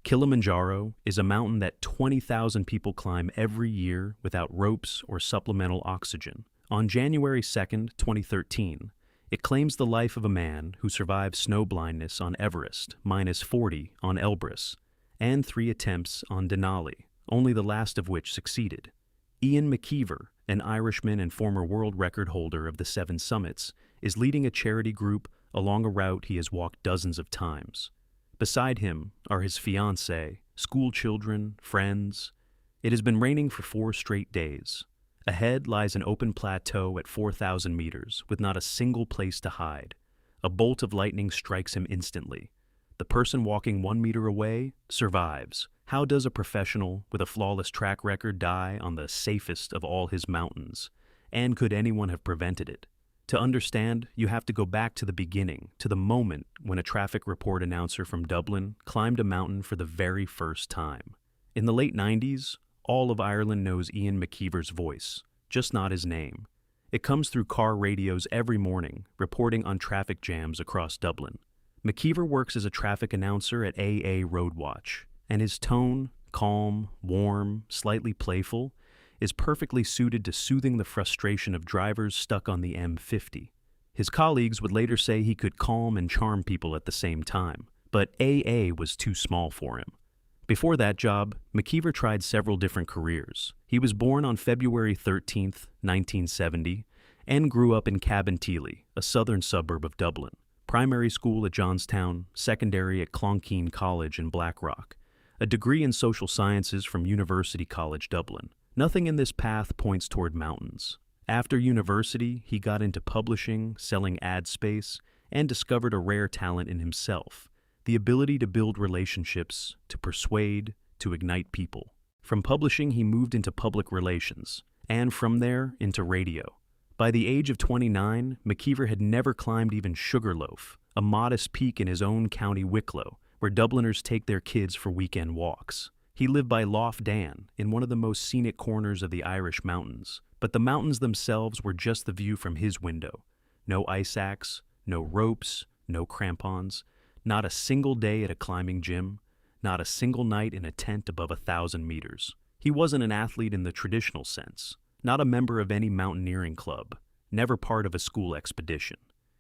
Kilimanjaro is a mountain that 20,000 people climb every year without ropes or supplemental oxygen. On January 2, 2013, it claims the life of a man who survived snow blindness on Everest, -40 on Elbrus, and 3 attempts on Denali, only the last of which succeeded. Ian McKeever, an Irishman and former world record holder of the 7 summits, is leading a charity group along a route he has walked dozens of times. Beside him are his fiancée, school children, friends. It has been raining for 4 straight days. Ahead lies an open plateau at 4,000 meters, with not a single place to hide. A bolt of lightning strikes him instantly. The person walking 1 meter away survives. How does a professional with a flawless track record die on the safest of all his mountains? And could anyone have prevented it? To understand, you have to go back to the beginning, to the moment when a traffic report announcer from Dublin climbed a mountain for the very first time. In the late 90s, all of Ireland knows Ian McKeever's voice, just not his name. It comes through car radios every morning, reporting on traffic jams across Dublin. McKeever works as a traffic announcer at AA Roadwatch, and his tone, calm, warm, slightly playful, is perfectly suited to soothing the frustration of drivers stuck on the M50. His colleagues would later say he could calm and charm people at the same time, but AA was too small for him. Before that job, McKeever tried several different careers. He was born on February 13, 1970, and grew up in Cabinteely, a southern suburb of Dublin. Primary school at Johnstown, secondary at Clonkeen College in Blackrock, a degree in social sciences from University College Dublin. Nothing in this path points toward mountains. After university, he got into publishing, selling ad space, and discovered a rare talent in himself, the ability to build relationships, to persuade, to ignite people. From publishing, he moved into public relations, and from there, into radio. By the age of 29, McKeever had never climbed even Sugarloaf, a modest peak in his own county Wicklow, where Dubliners take their kids for weekend walks. He lived by Lough Dan, in one of the most scenic corners of the Irish mountains, but the mountains themselves were just the view from his window. No ice axe, no ropes, no crampons, not a single day at a climbing gym, not a single night in a tent above 1,000 meters. He wasn't an athlete in the traditional sense, not a member of any mountaineering club, never part of a school expedition.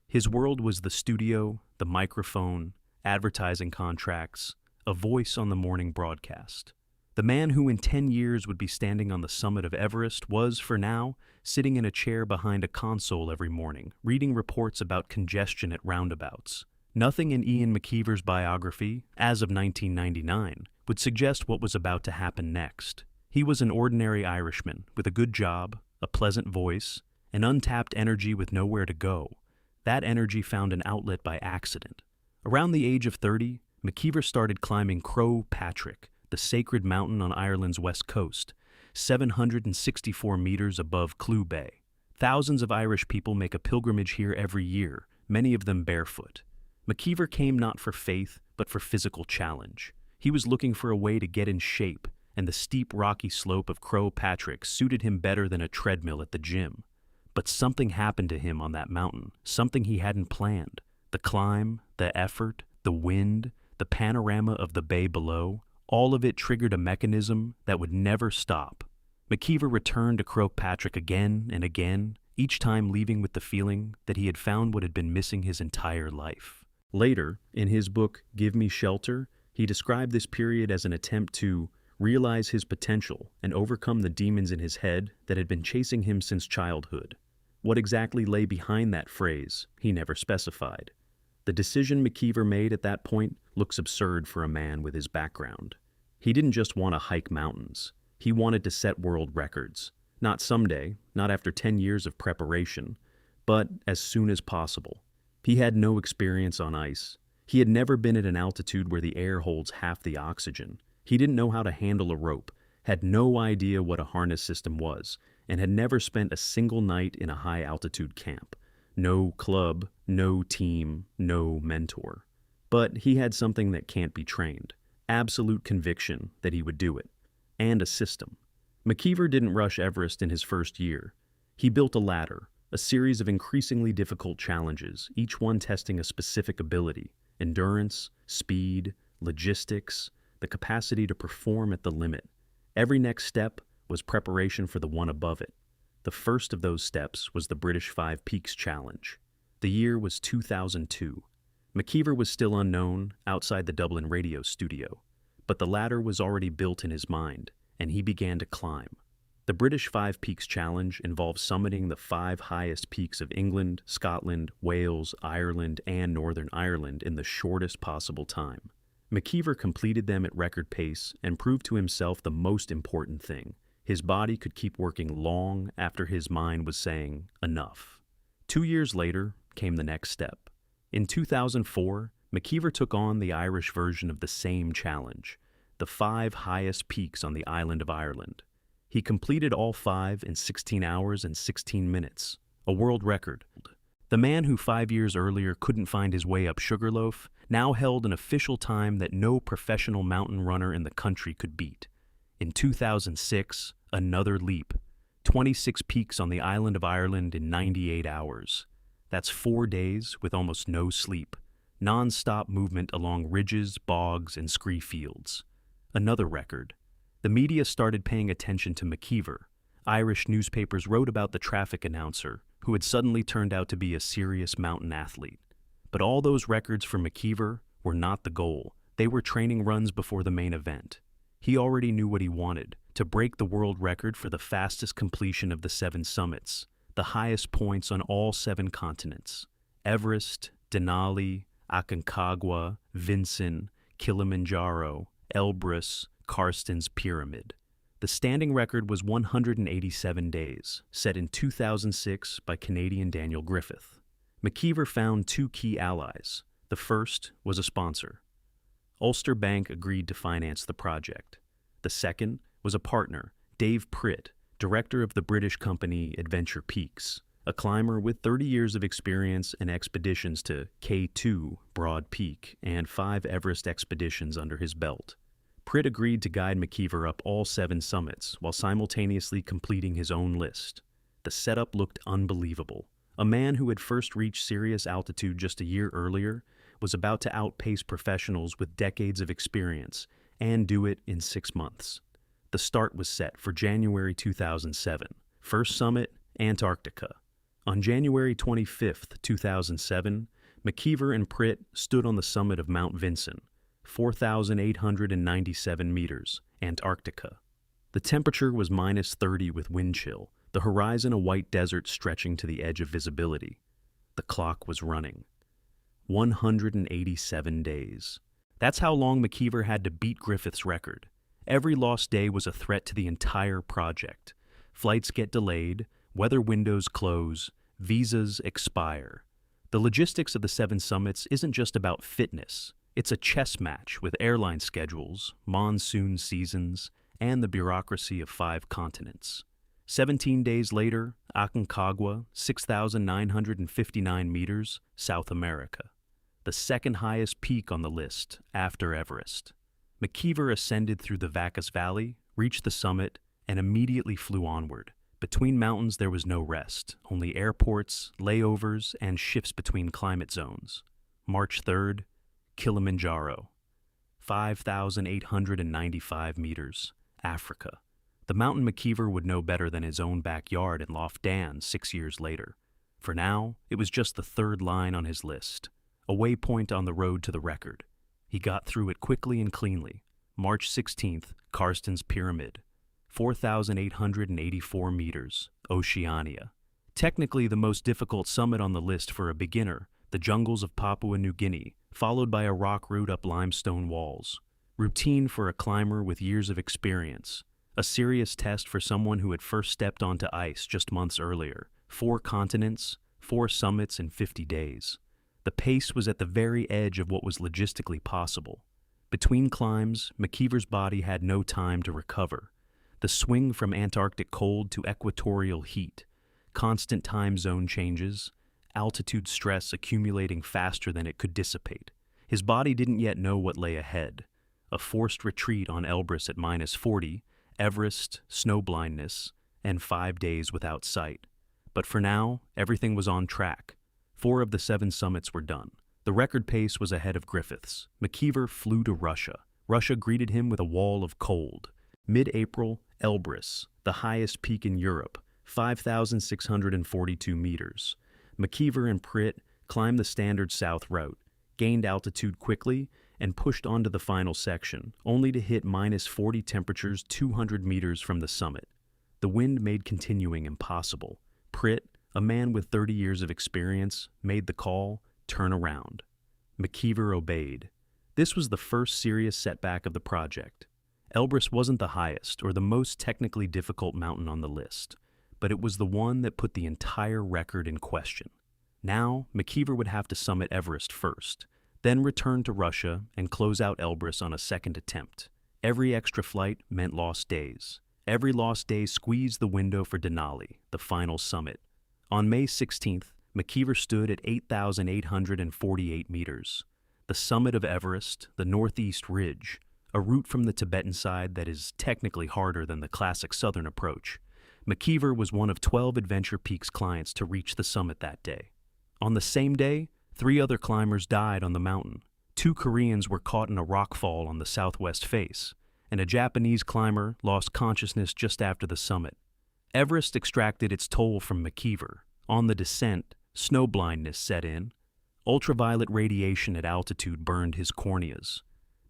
His world was the studio, the microphone, advertising contracts, a voice on the morning broadcast. The man who in 10 years would be standing on the summit of Everest was, for now, sitting in a chair behind a console every morning, reading reports about congestion at roundabouts. Nothing in Ian McKeever's biography, as of 1999, would suggest what was about to happen next. He was an ordinary Irishman with a good job, a pleasant voice, an untapped energy with nowhere to go. That energy found an outlet by accident. Around the age of 30, McKeever started climbing Croagh Patrick, the sacred mountain on Ireland's west coast, 764 meters above Clew Bay. Thousands of Irish people make a pilgrimage here every year, many of them barefoot. McKeever came not for faith, but for physical challenge. He was looking for a way to get in shape, and the steep rocky slope of Croagh Patrick suited him better than a treadmill at the gym. But something happened to him on that mountain, something he hadn't planned. The climb, the effort, the wind, the panorama of the bay below, all of it triggered a mechanism that would never stop. McKeever returned to Croagh Patrick again and again, each time leaving with the feeling that he had found what had been missing his entire life. Later, in his book, Give Me Shelter, he described this period as an attempt to realize his potential and overcome the demons in his head that had been chasing him since childhood. What exactly lay behind that phrase, he never specified. The decision McKeever made at that point looks absurd for a man with his background. He didn't just want to hike mountains. He wanted to set world records. Not someday, not after 10 years of preparation, but as soon as possible. He had no experience on ice. He had never been at an altitude where the air holds half the oxygen. He didn't know how to handle a rope, had no idea what a harness system was, and had never spent a single night in a high-altitude camp. No club, no team, no mentor. But he had something that can't be trained. Absolute conviction that he would do it. And a system. McKeever didn't rush Everest in his first year. He built a ladder, a series of increasingly difficult challenges, each one testing a specific ability, endurance, speed, logistics, the capacity to perform at the limit. Every next step was preparation for the one above it. The first of those steps was the British Five Peaks Challenge. The year was 2002. McKeever was still unknown outside the Dublin radio studio, but the ladder was already built in his mind, and he began to climb. The British Five Peaks Challenge involves summiting the 5 highest peaks of England, Scotland, Wales, Ireland, and Northern Ireland in the shortest possible time. McKeever completed them at record pace and proved to himself the most important thing. His body could keep working long after his mind was saying, enough. 2 years later came the next step. In 2004, McKeever took on the Irish version of the same challenge, the 5 highest peaks on the island of Ireland. He completed all 5 in 16 hours and 16 minutes, a world record. The man who 5 years earlier couldn't find his way up Sugarloaf now held an official time that no professional mountain runner in the country could beat. In 2006, another leap, 26 peaks on the island of Ireland in 98 hours. That's 4 days with almost no sleep, non-stop movement along ridges, bogs, and scree fields. Another record. The media started paying attention to McKeever. Irish newspapers wrote about the traffic announcer, who had suddenly turned out to be a serious mountain athlete. But all those records for McKeever were not the goal. They were training runs before the main event. He already knew what he wanted, to break the world record for the fastest completion of the 7 summits, the highest points on all 7 continents: Everest, Denali, Aconcagua, Vinson, Kilimanjaro, Elbrus, Karsten's Pyramid. The standing record was 187 days, set in 2006 by Canadian Daniel Griffith. McKeever found 2 key allies. The first was a sponsor. Ulster Bank agreed to finance the project. The second was a partner, Dave Pritt, director of the British company Adventure Peaks, a climber with 30 years of experience and expeditions to K2, Broad Peak, and 5 Everest expeditions under his belt. Pritt agreed to guide McKeever up all 7 summits while simultaneously completing his own list. The setup looked unbelievable. A man who had first reached serious altitude just a year earlier was about to outpace professionals with decades of experience and do it in 6 months. The start was set for January 2007. First summit, Antarctica. On January 25, 2007, McKeever and Pritt stood on the summit of Mount Vinson, 4,897 meters, Antarctica. The temperature was -30 with wind chill, the horizon a white desert stretching to the edge of visibility. The clock was running. 187 days. That's how long McKeever had to beat Griffith's record. Every lost day was a threat to the entire project. Flights get delayed, weather windows close, visas expire. The logistics of the 7 summits isn't just about fitness. It's a chess match with airline schedules, monsoon seasons, and the bureaucracy of 5 continents. 17 days later, Aconcagua, 6,959 meters, South America. The second highest peak on the list, after Everest. McKeever ascended through the Vacas Valley, reached the summit, and immediately flew onward. Between mountains there was no rest, only airports, layovers, and shifts between climate zones. March 3rd, Kilimanjaro, 5,895 meters, Africa. The mountain McKeever would know better than his own backyard in Lough Dan 6 years later. For now, it was just the 3rd line on his list, a waypoint on the road to the record. He got through it quickly and cleanly. March 16th, Karsten's Pyramid, 4,884 meters, Oceania. Technically the most difficult summit on the list for a beginner, the jungles of Papua New Guinea, followed by a rock route up limestone walls. Routine for a climber with years of experience. A serious test for someone who had first stepped onto ice just months earlier. 4 continents, 4 summits in 50 days. The pace was at the very edge of what was logistically possible. Between climbs, McKeever's body had no time to recover. The swing from Antarctic cold to equatorial heat, constant time zone changes, altitude stress accumulating faster than it could dissipate. His body didn't yet know what lay ahead. A forced retreat on Elbrus at -40, Everest, snow blindness, and 5 days without sight. But for now, everything was on track. 4 of the 7 summits were done. The record pace was ahead of Griffith's. McKeever flew to Russia, Russia greeted him with a wall of cold. Mid-April, Elbrus, the highest peak in Europe, 5,642 meters. McKeever and Pritt climbed the standard south route, gained altitude quickly, and pushed onto the final section, only to hit -40 temperatures 200 meters from the summit. The wind made continuing impossible. Pritt, a man with 30 years of experience, made the call, turn around. McKeever obeyed. This was the first serious setback of the project. Elbrus wasn't the highest or the most technically difficult mountain on the list, but it was the one that put the entire record in question. Now, McKeever would have to summit Everest first, then return to Russia and close out Elbrus on a second attempt. Every extra flight meant lost days. Every lost day squeezed the window for Denali, the final summit. On May 16th, McKeever stood at 8,848 meters. The summit of Everest, the northeast ridge, a route from the Tibetan side that is technically harder than the classic southern approach. McKeever was one of 12 Adventure Peaks clients to reach the summit that day. On the same day, 3 other climbers died on the mountain. 2 Koreans were caught in a rockfall on the southwest face, and a Japanese climber lost consciousness just after the summit. Everest extracted its toll from McKeever. On the descent, snow blindness set in. Ultraviolet radiation at altitude burned his corneas.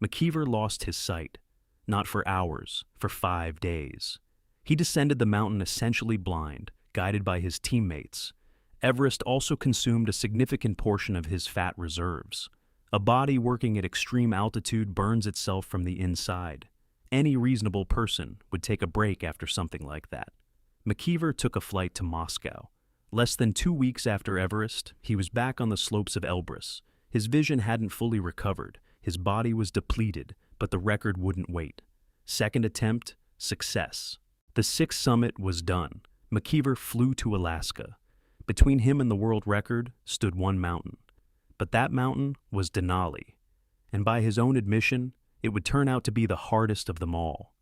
McKeever lost his sight, not for hours, for 5 days. He descended the mountain essentially blind, guided by his teammates. Everest also consumed a significant portion of his fat reserves. A body working at extreme altitude burns itself from the inside. Any reasonable person would take a break after something like that. McKeever took a flight to Moscow. Less than 2 weeks after Everest, he was back on the slopes of Elbrus. His vision hadn't fully recovered. His body was depleted, but the record wouldn't wait. Second attempt, success. The 6th summit was done. McKeever flew to Alaska. Between him and the world record stood one mountain. But that mountain was Denali. And by his own admission, it would turn out to be the hardest of them all.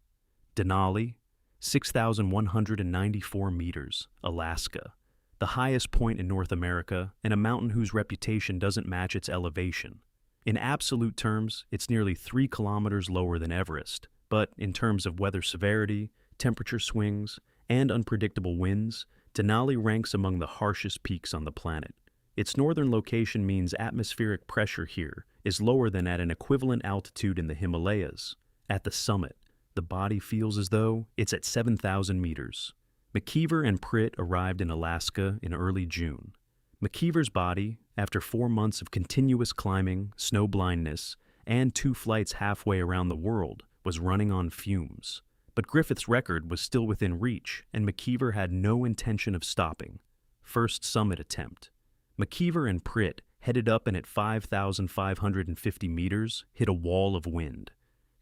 Denali, 6,194 meters, Alaska. The highest point in North America, and a mountain whose reputation doesn't match its elevation. In absolute terms, it's nearly 3 kilometers lower than Everest, but in terms of weather severity, temperature swings, and unpredictable winds, Denali ranks among the harshest peaks on the planet. Its northern location means atmospheric pressure here is lower than at an equivalent altitude in the Himalayas. At the summit, the body feels as though it's at 7,000 meters. McKeever and Pritt arrived in Alaska in early June. McKeever's body, after 4 months of continuous climbing, snow blindness, and 2 flights halfway around the world, was running on fumes. But Griffith's record was still within reach, and McKeever had no intention of stopping. First summit attempt. McKeever and Pritt headed up and at 5,550 meters hit a wall of wind.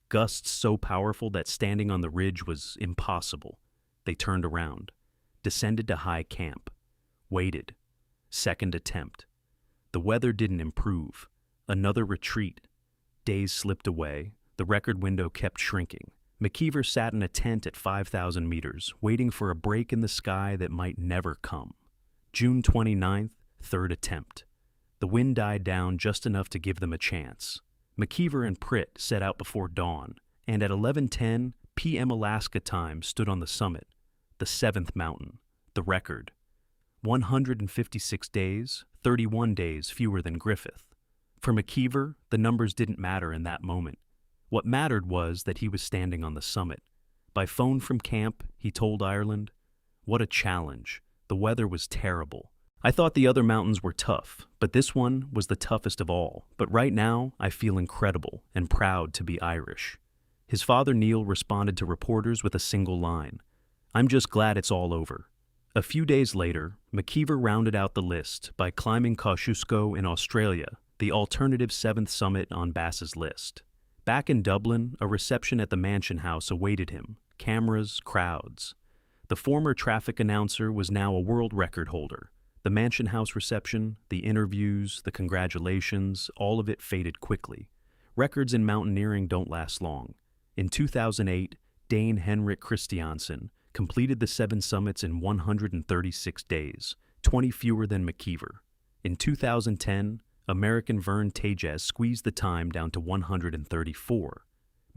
Gusts so powerful that standing on the ridge was impossible. They turned around, descended to high camp, waited. Second attempt. The weather didn't improve. Another retreat. Days slipped away. The record window kept shrinking. McKeever sat in a tent at 5,000 meters, waiting for a break in the sky that might never come. June 29th, third attempt. The wind died down just enough to give them a chance. McKeever and Pritt set out before dawn, and at 11:10 p.m. Alaska time stood on the summit, the 7th mountain, the record. 156 days, 31 days fewer than Griffith. For McKeever, the numbers didn't matter in that moment. What mattered was that he was standing on the summit. By phone from camp, he told Ireland, "What a challenge. The weather was terrible. I thought the other mountains were tough, but this one was the toughest of all. But right now, I feel incredible and proud to be Irish." His father Neil responded to reporters with a single line, "I'm just glad it's all over." A few days later, McKeever rounded out the list by climbing Kosciuszko in Australia, the alternative 7th summit on Bass's list. Back in Dublin, a reception at the Mansion House awaited him. Cameras, crowds. The former traffic announcer was now a world record holder. The Mansion House reception, the interviews, the congratulations, all of it faded quickly. Records in mountaineering don't last long. In 2008, Dane Henrik Christiansen completed the 7 summits in 136 days, 20 fewer than McKeever. In 2010, American Vern Tejas squeezed the time down to 134.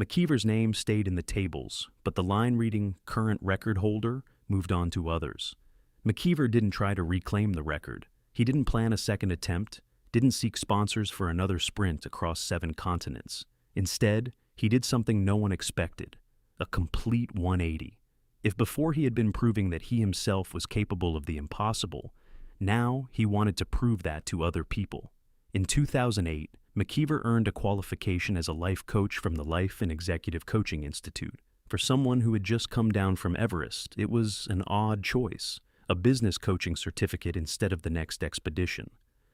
McKeever's name stayed in the tables, but the line reading "current record holder" moved on to others. McKeever didn't try to reclaim the record. He didn't plan a second attempt, didn't seek sponsors for another sprint across 7 continents. Instead, he did something no one expected, a complete 180. If before he had been proving that he himself was capable of the impossible, now he wanted to prove that to other people. In 2008, McKeever earned a qualification as a life coach from the Life and Executive Coaching Institute. For someone who had just come down from Everest, it was an odd choice, a business coaching certificate instead of the next expedition.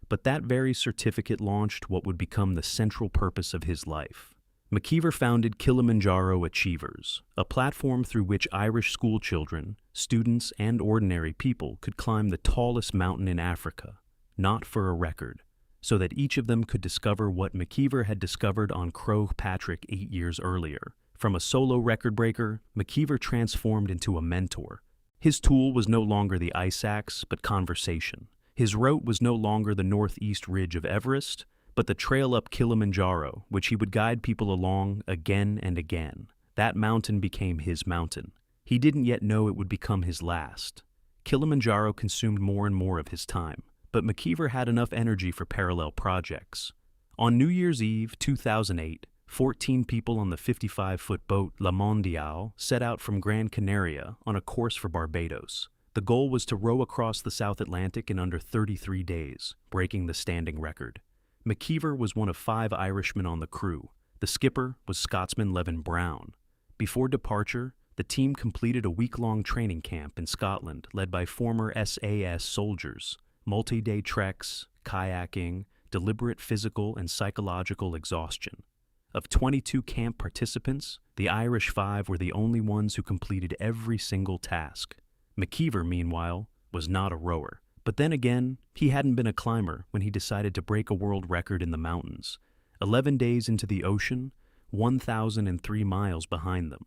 But that very certificate launched what would become the central purpose of his life. McKeever founded Kilimanjaro Achievers, a platform through which Irish schoolchildren, students, and ordinary people could climb the tallest mountain in Africa, not for a record, so that each of them could discover what McKeever had discovered on Croagh Patrick 8 years earlier. From a solo record breaker, McKeever transformed into a mentor. His tool was no longer the ice axe, but conversation. His route was no longer the northeast ridge of Everest, but the trail up Kilimanjaro, which he would guide people along again and again. That mountain became his mountain. He didn't yet know it would become his last. Kilimanjaro consumed more and more of his time, but McKeever had enough energy for parallel projects. On New Year's Eve, 2008, 14 people on the 55-foot boat La Mondiale set out from Gran Canaria on a course for Barbados. The goal was to row across the South Atlantic in under 33 days, breaking the standing record. McKeever was one of 5 Irishmen on the crew. The skipper was Scotsman Levin Brown. Before departure, the team completed a week-long training camp in Scotland led by former SAS soldiers. Multi-day treks, kayaking, deliberate physical and psychological exhaustion. Of 22 camp participants, the Irish 5 were the only ones who completed every single task. McKeever, meanwhile, was not a rower. But then again, he hadn't been a climber when he decided to break a world record in the mountains. 11 days into the ocean, 1,003 miles behind them.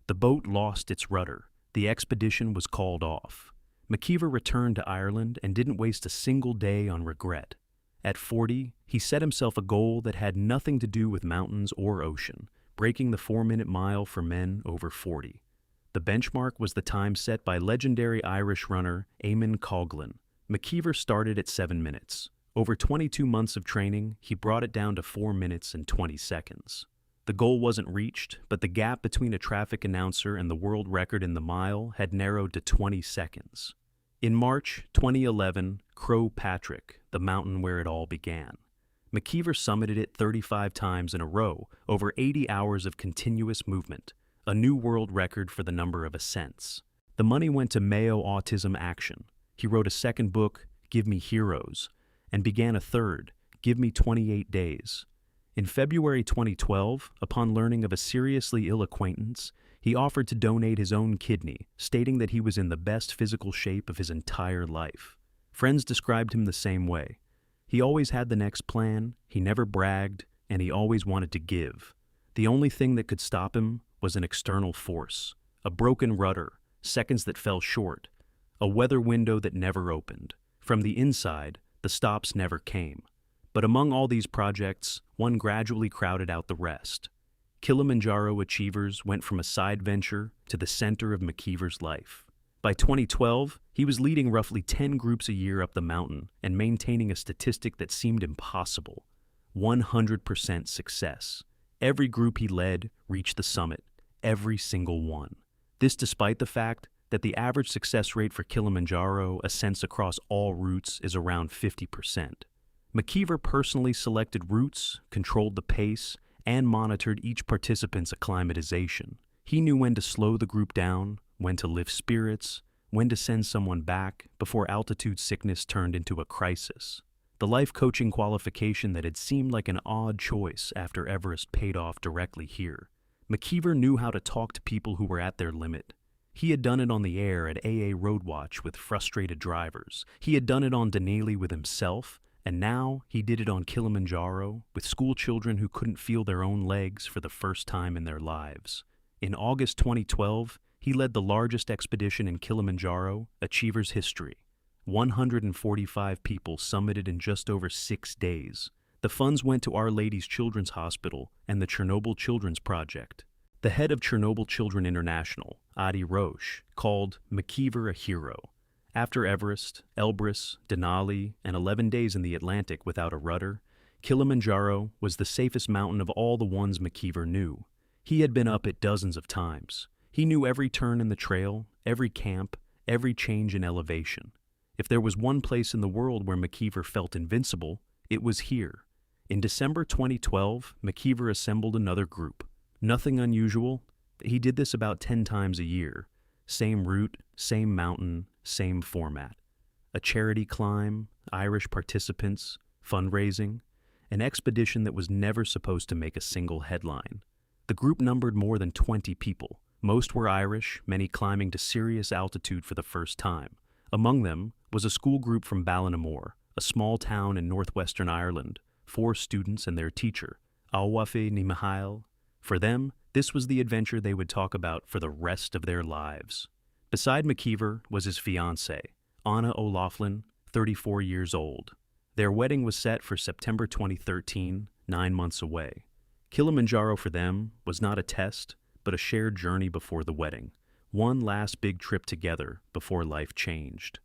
The boat lost its rudder. The expedition was called off. McKeever returned to Ireland and didn't waste a single day on regret. At 40, he set himself a goal that had nothing to do with mountains or ocean, breaking the 4-minute mile for men over 40. The benchmark was the time set by legendary Irish runner Eamon Coghlan. McKeever started at 7 minutes. Over 22 months of training, he brought it down to 4 minutes and 20 seconds. The goal wasn't reached, but the gap between a traffic announcer and the world record in the mile had narrowed to 20 seconds. In March 2011, Croagh Patrick, the mountain where it all began. McKeever summited it 35 times in a row, over 80 hours of continuous movement, a new world record for the number of ascents. The money went to Mayo Autism Action. He wrote a second book, Give Me Heroes, and began a third, Give Me 28 Days. In February 2012, upon learning of a seriously ill acquaintance, he offered to donate his own kidney, stating that he was in the best physical shape of his entire life. Friends described him the same way. He always had the next plan, he never bragged, and he always wanted to give. The only thing that could stop him was an external force, a broken rudder, seconds that fell short, a weather window that never opened. From the inside, the stops never came. But among all these projects, one gradually crowded out the rest. Kilimanjaro Achievers went from a side venture to the center of McKeever's life. By 2012, he was leading roughly 10 groups a year up the mountain and maintaining a statistic that seemed impossible: 100% success. Every group he led reached the summit, every single one. This despite the fact that the average success rate for Kilimanjaro ascents across all routes is around 50%. McKeever personally selected routes, controlled the pace, and monitored each participant's acclimatization. He knew when to slow the group down, when to lift spirits, when to send someone back before altitude sickness turned into a crisis. The life coaching qualification that had seemed like an odd choice after Everest paid off directly here. McKeever knew how to talk to people who were at their limit. He had done it on the air at AA Roadwatch with frustrated drivers. He had done it on Denali with himself, and now he did it on Kilimanjaro with school children who couldn't feel their own legs for the first time in their lives. In August 2012, he led the largest expedition in Kilimanjaro Achievers history. 145 people summited in just over 6 days. The funds went to Our Lady's Children's Hospital and the Chernobyl Children's Project. The head of Chernobyl Children International, Adi Roche, called McKeever a hero. After Everest, Elbrus, Denali, and 11 days in the Atlantic without a rudder, Kilimanjaro was the safest mountain of all the ones McKeever knew. He had been up it dozens of times. He knew every turn in the trail, every camp, every change in elevation. If there was one place in the world where McKeever felt invincible, it was here. In December 2012, McKeever assembled another group. Nothing unusual. He did this about 10 times a year. Same route, same mountain, same format. A charity climb, Irish participants, fundraising, an expedition that was never supposed to make a single headline. The group numbered more than 20 people. Most were Irish, many climbing to serious altitude for the first time. Among them was a school group from Ballinamore, a small town in northwestern Ireland, 4 students and their teacher, Awafe ni Mihail. For them, this was the adventure they would talk about for the rest of their lives. Beside McKeever was his fiancée, Anna O'Loughlin, 34 years old. Their wedding was set for September 2013, 9 months away. Kilimanjaro for them was not a test, but a shared journey before the wedding, one last big trip together before life changed.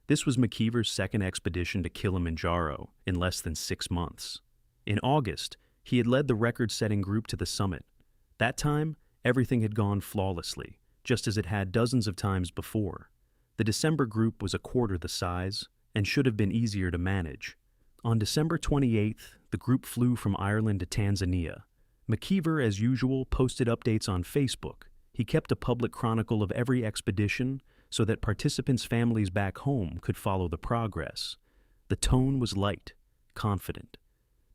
This was McKeever's second expedition to Kilimanjaro in less than 6 months. In August, he had led the record-setting group to the summit. That time, everything had gone flawlessly, just as it had dozens of times before. The December group was a quarter the size and should have been easier to manage. On December 28th, the group flew from Ireland to Tanzania. McKeever, as usual, posted updates on Facebook. He kept a public chronicle of every expedition so that participants' families back home could follow the progress. The tone was light, confident.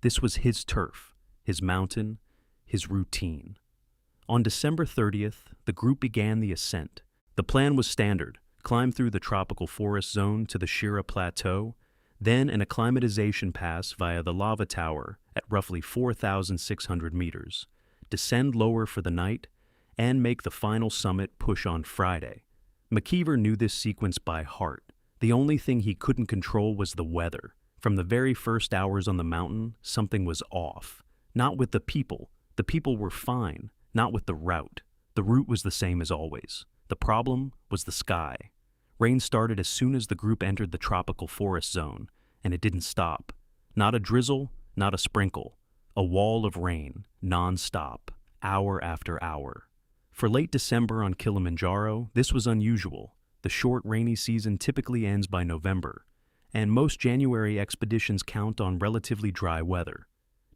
This was his turf, his mountain, his routine. On December 30th, the group began the ascent. The plan was standard: climb through the tropical forest zone to the Shira Plateau, then an acclimatization pass via the lava tower at roughly 4,600 meters, descend lower for the night, and make the final summit push on Friday. McKeever knew this sequence by heart. The only thing he couldn't control was the weather. From the very first hours on the mountain, something was off. Not with the people. The people were fine. Not with the route. The route was the same as always. The problem was the sky. Rain started as soon as the group entered the tropical forest zone, and it didn't stop. Not a drizzle, not a sprinkle. A wall of rain, non-stop, hour after hour. For late December on Kilimanjaro, this was unusual. The short rainy season typically ends by November, and most January expeditions count on relatively dry weather.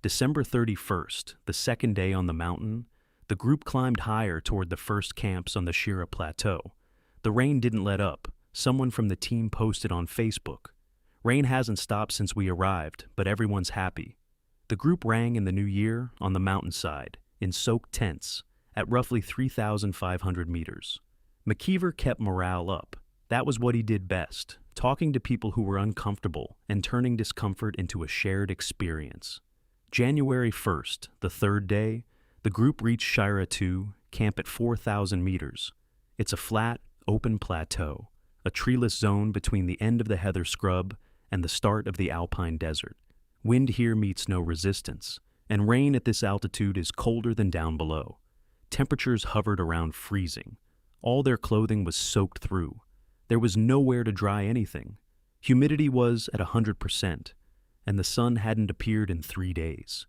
December 31st, the second day on the mountain, the group climbed higher toward the first camps on the Shira Plateau. The rain didn't let up. Someone from the team posted on Facebook, "Rain hasn't stopped since we arrived, but everyone's happy." The group rang in the new year on the mountainside, in soaked tents, at roughly 3,500 meters. McKeever kept morale up. That was what he did best, talking to people who were uncomfortable and turning discomfort into a shared experience. January 1st, the third day, the group reached Shira 2, camp at 4,000 meters. It's a flat, open plateau, a treeless zone between the end of the heather scrub and the start of the alpine desert. Wind here meets no resistance, and rain at this altitude is colder than down below. Temperatures hovered around freezing. All their clothing was soaked through. There was nowhere to dry anything. Humidity was at 100%, and the sun hadn't appeared in 3 days.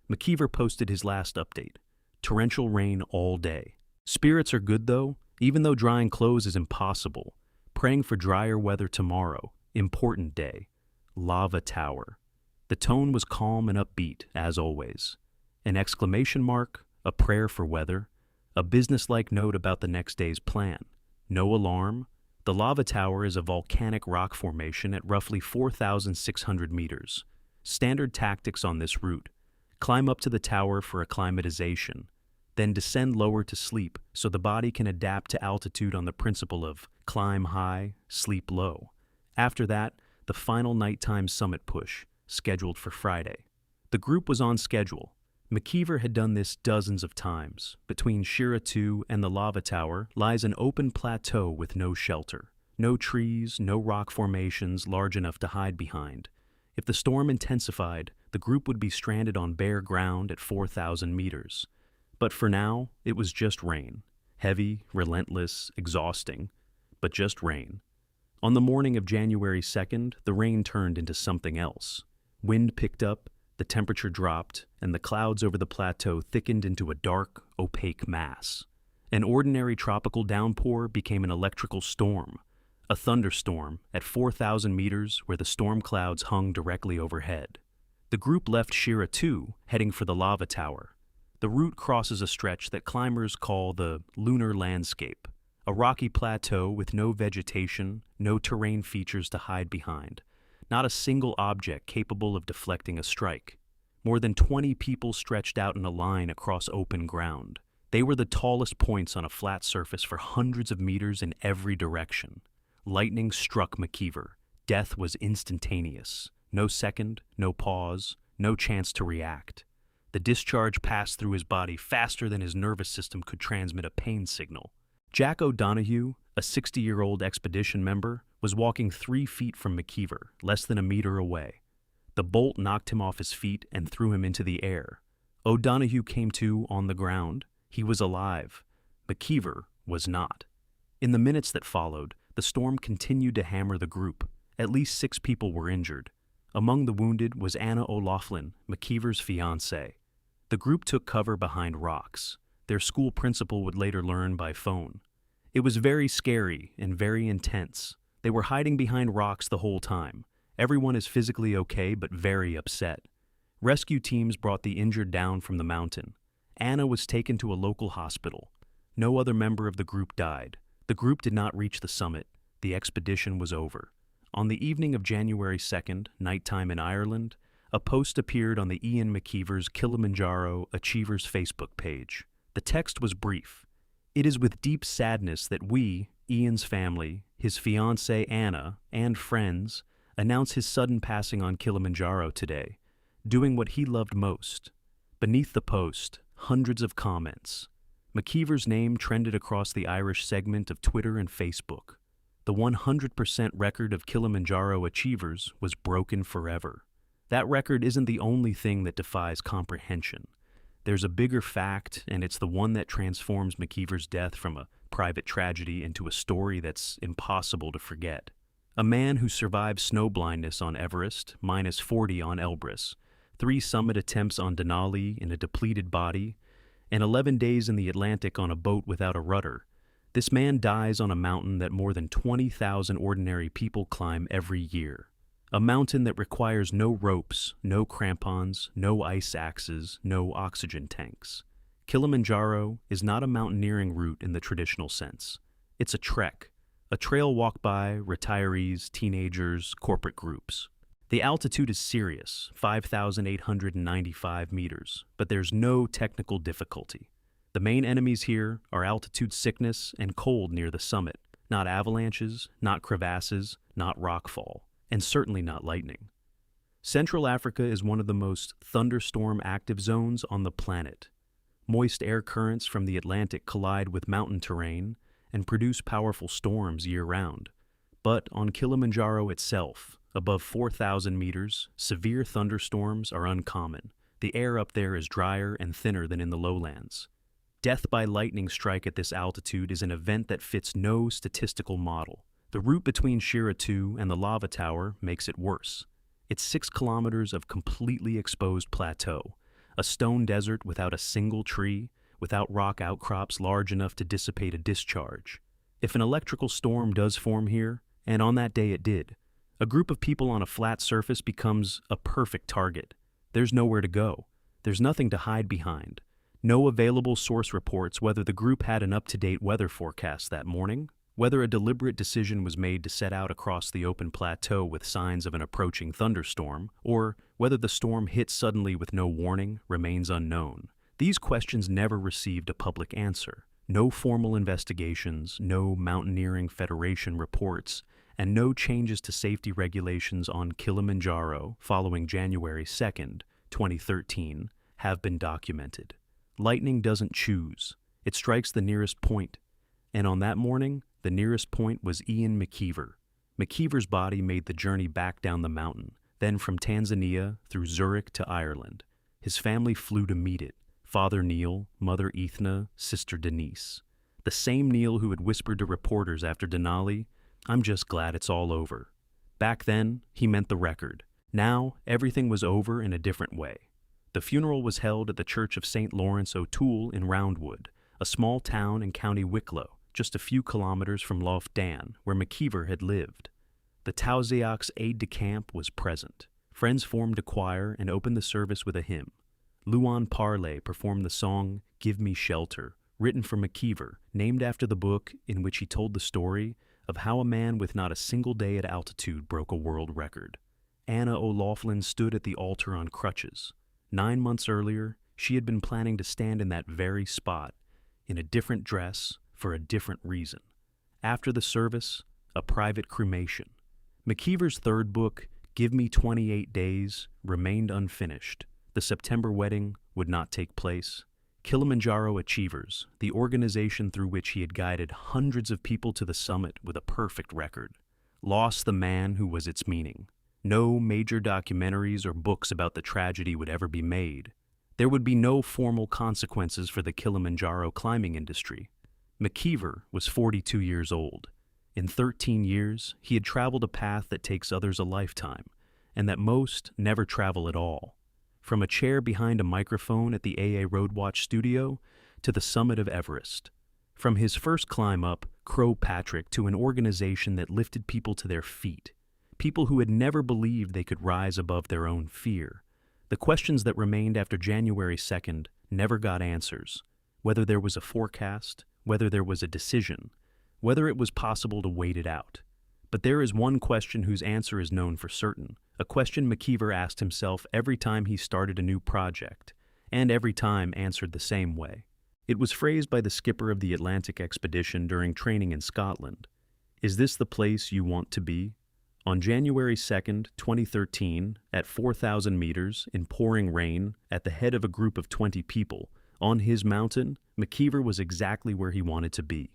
McKeever posted his last update: torrential rain all day. Spirits are good though, even though drying clothes is impossible. Praying for drier weather tomorrow. Important day. Lava tower. The tone was calm and upbeat, as always. An exclamation mark, a prayer for weather, a businesslike note about the next day's plan. No alarm. The lava tower is a volcanic rock formation at roughly 4,600 meters. Standard tactics on this route: climb up to the tower for acclimatization, then descend lower to sleep so the body can adapt to altitude on the principle of climb high, sleep low. After that, the final nighttime summit push, scheduled for Friday. The group was on schedule. McKeever had done this dozens of times. Between Shira 2 and the lava tower lies an open plateau with no shelter. No trees, no rock formations large enough to hide behind. If the storm intensified, the group would be stranded on bare ground at 4,000 meters. But for now, it was just rain. Heavy, relentless, exhausting, but just rain. On the morning of January 2nd, the rain turned into something else. Wind picked up, the temperature dropped, and the clouds over the plateau thickened into a dark, opaque mass. An ordinary tropical downpour became an electrical storm, a thunderstorm at 4,000 meters where the storm clouds hung directly overhead. The group left Shira 2, heading for the lava tower. The route crosses a stretch that climbers call the lunar landscape, a rocky plateau with no vegetation, no terrain features to hide behind, not a single object capable of deflecting a strike. More than 20 people stretched out in a line across open ground. They were the tallest points on a flat surface for hundreds of meters in every direction. Lightning struck McKeever. Death was instantaneous. No second, no pause, no chance to react. The discharge passed through his body faster than his nervous system could transmit a pain signal. Jack O'Donoghue, a 60-year-old expedition member, was walking 3 feet from McKeever, less than a meter away. The bolt knocked him off his feet and threw him into the air. O'Donoghue came to on the ground. He was alive. McKeever was not. In the minutes that followed, the storm continued to hammer the group. At least 6 people were injured. Among the wounded was Anna O'Loughlin, McKeever's fiancée. The group took cover behind rocks. Their school principal would later learn by phone. It was very scary and very intense. They were hiding behind rocks the whole time. Everyone is physically okay but very upset. Rescue teams brought the injured down from the mountain. Anna was taken to a local hospital. No other member of the group died. The group did not reach the summit. The expedition was over. On the evening of January 2nd, nighttime in Ireland, a post appeared on the Ian McKeever's Kilimanjaro Achievers Facebook page. The text was brief. "It is with deep sadness that we, Ian's family, his fiancée Anna, and friends, announce his sudden passing on Kilimanjaro today, doing what he loved most." Beneath the post, hundreds of comments. McKeever's name trended across the Irish segment of Twitter and Facebook. The 100% record of Kilimanjaro achievers was broken forever. That record isn't the only thing that defies comprehension. There's a bigger fact, and it's the one that transforms McKeever's death from a private tragedy into a story that's impossible to forget. A man who survived snow blindness on Everest, -40 on Elbrus, 3 summit attempts on Denali in a depleted body, and 11 days in the Atlantic on a boat without a rudder. This man dies on a mountain that more than 20,000 ordinary people climb every year. A mountain that requires no ropes, no crampons, no ice axes, no oxygen tanks. Kilimanjaro is not a mountaineering route in the traditional sense. It's a trek, a trail walked by retirees, teenagers, corporate groups. The altitude is serious, 5,895 meters, but there's no technical difficulty. The main enemies here are altitude sickness and cold near the summit, not avalanches, not crevasses, not rockfall, and certainly not lightning. Central Africa is one of the most thunderstorm-active zones on the planet. Moist air currents from the Atlantic collide with mountain terrain and produce powerful storms year-round. But on Kilimanjaro itself, above 4,000 meters, severe thunderstorms are uncommon. The air up there is drier and thinner than in the lowlands. Death by lightning strike at this altitude is an event that fits no statistical model. The route between Shira 2 and the lava tower makes it worse. It's 6 kilometers of completely exposed plateau, a stone desert without a single tree, without rock outcrops large enough to dissipate a discharge. If an electrical storm does form here, and on that day it did, a group of people on a flat surface becomes a perfect target. There's nowhere to go. There's nothing to hide behind. No available source reports whether the group had an up-to-date weather forecast that morning, whether a deliberate decision was made to set out across the open plateau with signs of an approaching thunderstorm, or whether the storm hit suddenly with no warning remains unknown. These questions never received a public answer. No formal investigations, no Mountaineering Federation reports, and no changes to safety regulations on Kilimanjaro following January 2nd, 2013, have been documented. Lightning doesn't choose. It strikes the nearest point. And on that morning, the nearest point was Ian McKeever. McKeever's body made the journey back down the mountain, then from Tanzania through Zurich to Ireland. His family flew to meet it: Father Neil, Mother Ethna, Sister Denise. The same Neil who had whispered to reporters after Denali, "I'm just glad it's all over." Back then, he meant the record. Now, everything was over in a different way. The funeral was held at the Church of St. Lawrence O'Toole in Roundwood, a small town in County Wicklow, just a few kilometers from Lough Dan, where McKeever had lived. The Taoiseach's aide-de-camp was present. Friends formed a choir and opened the service with a hymn. Luan Parley performed the song "Give Me Shelter," written for McKeever, named after the book in which he told the story of how a man with not a single day at altitude broke a world record. Anna O'Loughlin stood at the altar on crutches. 9 months earlier, she had been planning to stand in that very spot, in a different dress, for a different reason. After the service, a private cremation. McKeever's third book, Give Me 28 Days, remained unfinished. The September wedding would not take place. Kilimanjaro Achievers, the organization through which he had guided hundreds of people to the summit with a perfect record, lost the man who was its meaning. No major documentaries or books about the tragedy would ever be made. There would be no formal consequences for the Kilimanjaro climbing industry. McKeever was 42 years old. In 13 years, he had traveled a path that takes others a lifetime, and that most never travel at all. From a chair behind a microphone at the AA Roadwatch studio to the summit of Everest. From his first climb up, Crow Patrick, to an organization that lifted people to their feet. People who had never believed they could rise above their own fear. The questions that remained after January 2nd never got answers. Whether there was a forecast, whether there was a decision, whether it was possible to wait it out. But there is one question whose answer is known for certain, a question McKeever asked himself every time he started a new project, and every time answered the same way. It was phrased by the skipper of the Atlantic expedition during training in Scotland. Is this the place you want to be? On January 2nd, 2013, at 4,000 meters, in pouring rain, at the head of a group of 20 people, on his mountain, McKeever was exactly where he wanted to be.